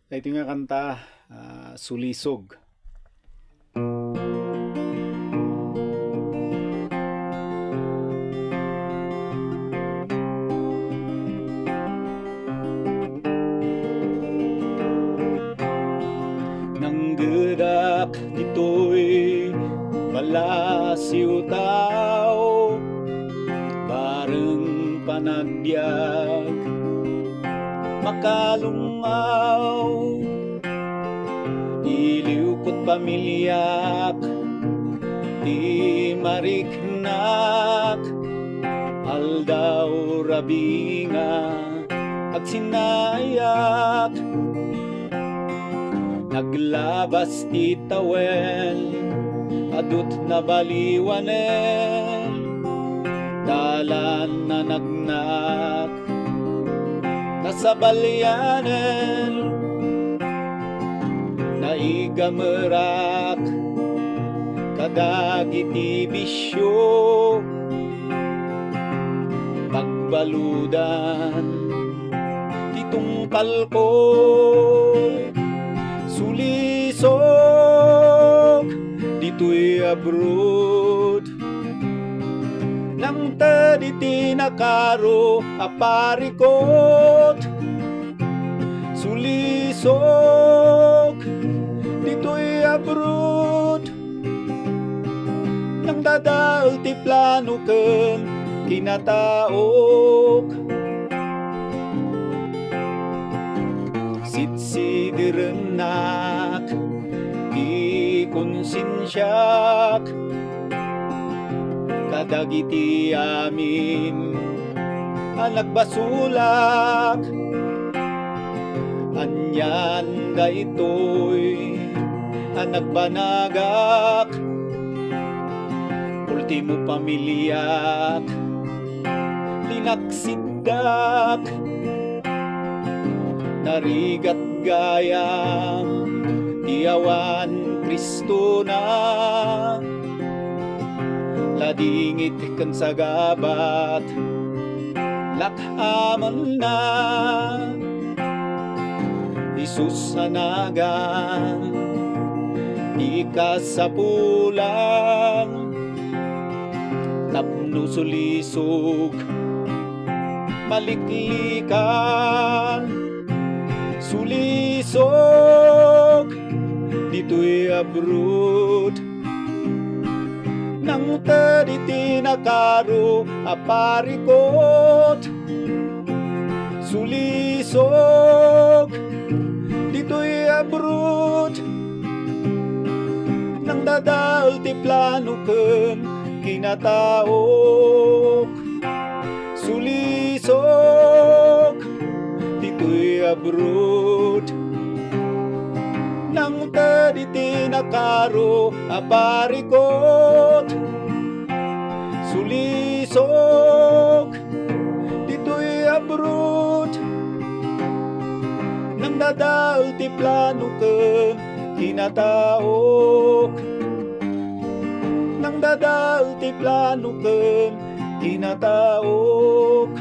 Ito nga kanta, Sulisog. Nang gedak ditoy malasiw tao, bareng panagbiag makalungaw, iliw ko't pamilyak di mariknak, aldaw rabinga at sinayak, naglabas ti tawel adut na baliwanel, dalan na nagnak nasa balyanen, naigamerak kadagiti bisyo, pagbaludan titungkal ko, sulisog dito'y abroad, nang taditi nakaro aparikot, sulisog dito'y abroad, nang dadaol ti plano ken kinataok, sitsidirenak di konsensyak kadagiti amin anak basulak, anyan da ito'y anak banagak, ultimo pamilyak linaksiddak, narigat gayam iyawan Kristo na, ladingit ken sagabat lakhaman na, Isus sanagan ikasapulang, tapno sulisog maliklikan, sulisog dito'y abroad, nang taditi nakaro aparikot, sulisog dito'y abroad, nang dadaol ti plano ken kinataok, sulisog dito'y abroad, nang taditi nakaro aparikot, sulisog dito'y abroad, nang dadaol ti plano ken kinataok, nang dadaol ti plano ken kinataok.